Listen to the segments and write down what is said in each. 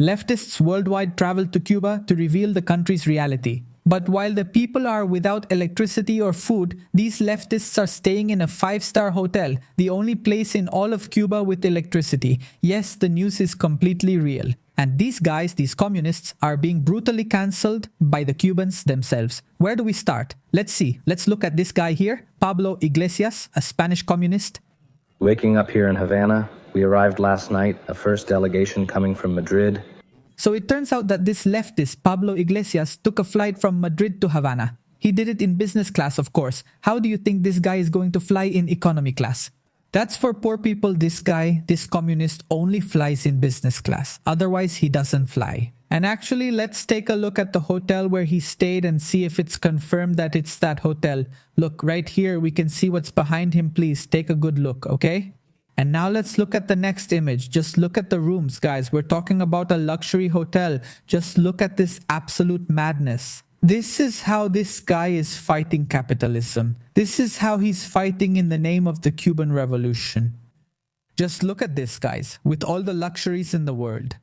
Leftists worldwide traveled to Cuba to reveal the country's reality. But while the people are without electricity or food, these leftists are staying in a 5-star hotel, the only place in all of Cuba with electricity. Yes, the news is completely real. And these guys, these communists, are being brutally cancelled by the Cubans themselves. Where do we start? Let's see. Let's look at this guy here, Pablo Iglesias, a Spanish communist. Waking up here in Havana, we arrived last night, a first delegation coming from Madrid. So it turns out that this leftist, Pablo Iglesias, took a flight from Madrid to Havana. He did it in business class, of course. How do you think this guy is going to fly in economy class? That's for poor people. This guy, this communist, only flies in business class. Otherwise, he doesn't fly. And actually, let's take a look at the hotel where he stayed and see if it's confirmed that it's that hotel. Look, right here, we can see what's behind him. Please take a good look, okay? And now let's look at the next image. Just look at the rooms, guys. We're talking about a luxury hotel. Just look at this absolute madness. This is how this guy is fighting capitalism. This is how he's fighting in the name of the Cuban Revolution. Just look at this, guys, with all the luxuries in the world.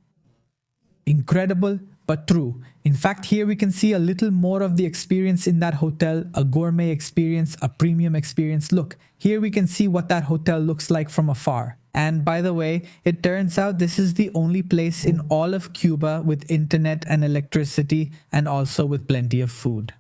Incredible, but true. In fact, here we can see a little more of the experience in that hotel, a gourmet experience, a premium experience. Look, here we can see what that hotel looks like from afar. And by the way, it turns out this is the only place in all of Cuba with internet and electricity and also with plenty of food.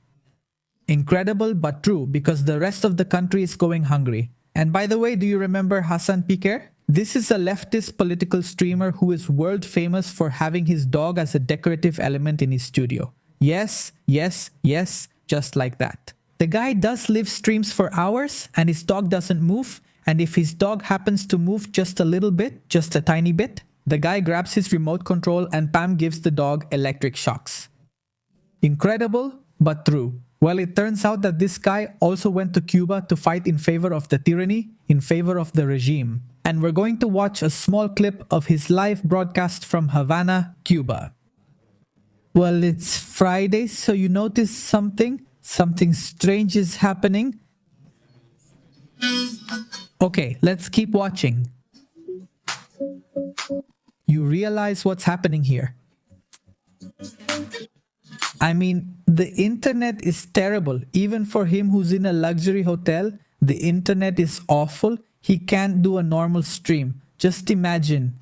Incredible, but true, because the rest of the country is going hungry. And by the way, do you remember Hassan Piker? This is a leftist political streamer who is world famous for having his dog as a decorative element in his studio. Yes, yes, yes, just like that. The guy does live streams for hours and his dog doesn't move. And if his dog happens to move just a little bit, just a tiny bit, the guy grabs his remote control and Pam gives the dog electric shocks. Incredible, but true. Well, it turns out that this guy also went to Cuba to fight in favor of the tyranny, in favor of the regime. And we're going to watch a small clip of his live broadcast from Havana, Cuba. Well, it's Friday, so you notice something? Something strange is happening. Okay, let's keep watching. You realize what's happening here. I mean, the internet is terrible. Even for him who's in a luxury hotel, the internet is awful. He can't do a normal stream. Just imagine.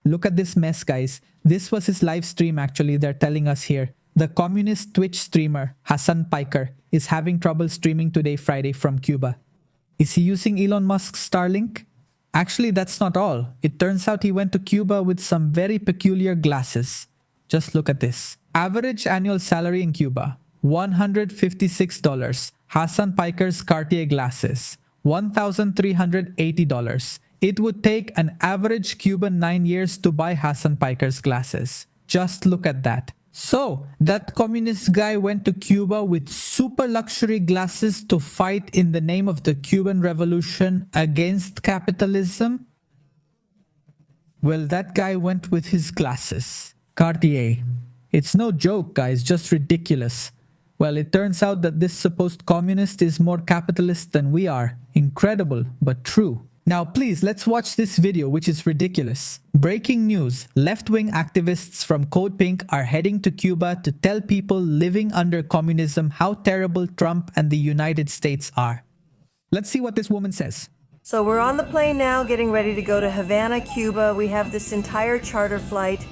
Look at this mess, guys. This was his live stream actually, they're telling us here. The communist Twitch streamer, Hassan Piker, is having trouble streaming today, Friday, from Cuba. Is he using Elon Musk's Starlink? Actually, that's not all. It turns out he went to Cuba with some very peculiar glasses. Just look at this. Average annual salary in Cuba, $156. Hassan Piker's Cartier glasses, $1,380. It would take an average Cuban 9 years to buy Hassan Piker's glasses. Just look at that. So, that communist guy went to Cuba with super luxury glasses to fight in the name of the Cuban Revolution against capitalism? Well, that guy went with his glasses. Cartier. It's no joke, guys, just ridiculous. Well, it turns out that this supposed communist is more capitalist than we are. Incredible, but true. Now please, let's watch this video, which is ridiculous. Breaking news. Left-wing activists from Code Pink are heading to Cuba to tell people living under communism how terrible Trump and the United States are. Let's see what this woman says. So we're on the plane now, getting ready to go to Havana, Cuba. We have this entire charter flight.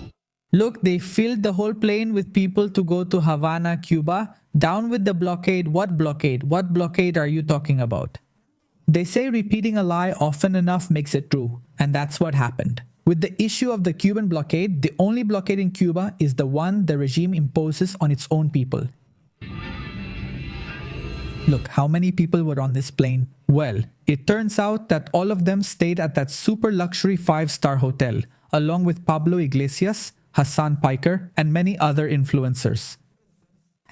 Look, they filled the whole plane with people to go to Havana, Cuba. Down with the blockade. What blockade? What blockade are you talking about? They say repeating a lie often enough makes it true. And that's what happened. With the issue of the Cuban blockade, the only blockade in Cuba is the one the regime imposes on its own people. Look, how many people were on this plane? Well, it turns out that all of them stayed at that super luxury 5-star hotel, along with Pablo Iglesias, Hassan Piker, and many other influencers.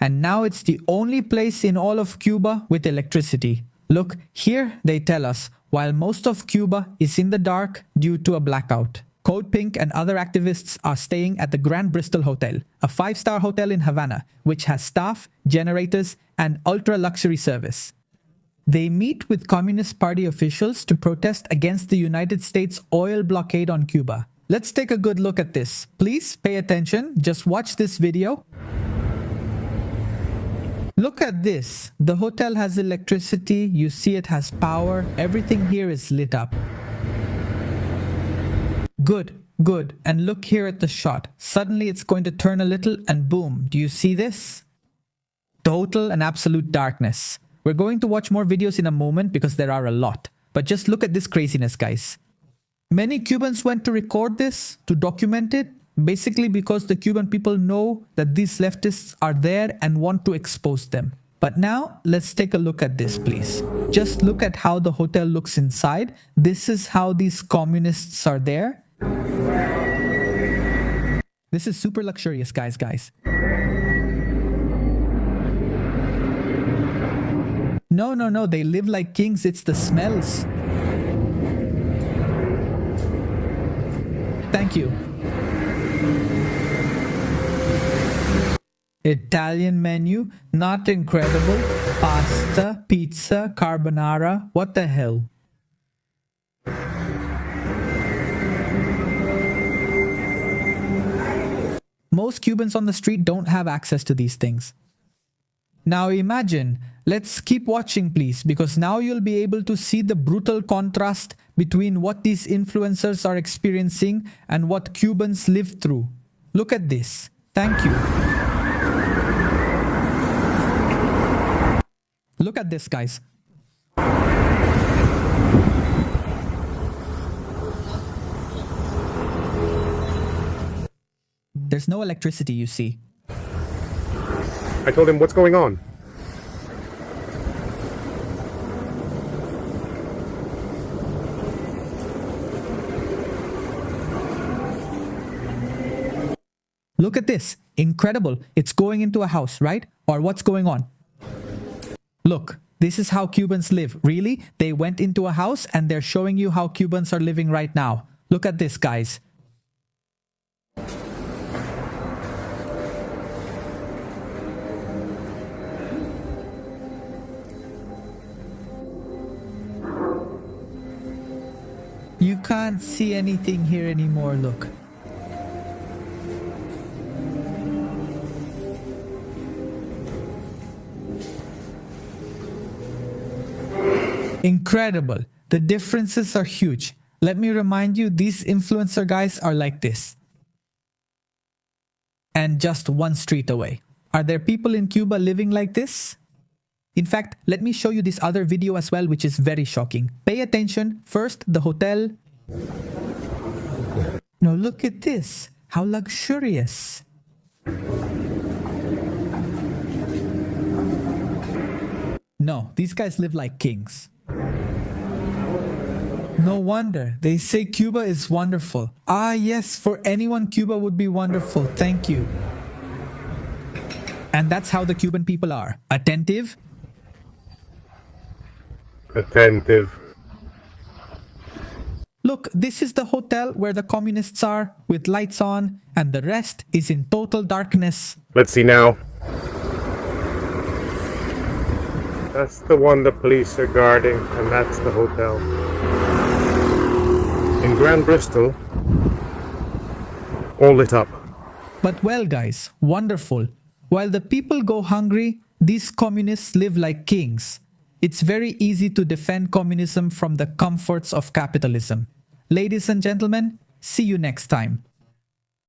And now it's the only place in all of Cuba with electricity. Look, here they tell us, while most of Cuba is in the dark due to a blackout, Code Pink and other activists are staying at the Grand Bristol Hotel, a 5-star hotel in Havana, which has staff, generators, and ultra-luxury service. They meet with Communist Party officials to protest against the United States oil blockade on Cuba. Let's take a good look at this. Please pay attention. Just watch this video. Look at this. The hotel has electricity. You see it has power. Everything here is lit up. Good, good. And look here at the shot. Suddenly it's going to turn a little and boom. Do you see this? Total and absolute darkness. We're going to watch more videos in a moment because there are a lot. But just look at this craziness, guys. Many Cubans went to record this, to document it, basically because the Cuban people know that these leftists are there and want to expose them. But now, let's take a look at this, please. Just look at how the hotel looks inside. This is how these communists are there. This is super luxurious, guys. No, they live like kings. It's the smells. Thank you. Italian menu, not incredible. Pasta, pizza, carbonara. What the hell? Most Cubans on the street don't have access to these things. Now imagine, let's keep watching please, because now you'll be able to see the brutal contrast between what these influencers are experiencing and what Cubans live through. Look at this. Thank you. Look at this, guys. There's no electricity, you see. I told him, what's going on? Look at this. Incredible. It's going into a house, right? Or what's going on? Look, this is how Cubans live. Really? They went into a house and they're showing you how Cubans are living right now. Look at this, guys. You can't see anything here anymore, look. Incredible. The differences are huge. Let me remind you, these influencer guys are like this. And just one street away. Are there people in Cuba living like this? In fact, let me show you this other video as well, which is very shocking. Pay attention. First, the hotel. Now look at this. How luxurious. No, these guys live like kings. No wonder. They say Cuba is wonderful. Ah, yes, for anyone, Cuba would be wonderful. Thank you. And that's how the Cuban people are. Attentive. Attentive. Look, this is the hotel where the communists are, with lights on, and the rest is in total darkness. Let's see now. That's the one the police are guarding, and that's the hotel. In Grand Bristol, all lit up. But well, guys, wonderful. While the people go hungry, these communists live like kings. It's very easy to defend communism from the comforts of capitalism. Ladies and gentlemen, see you next time.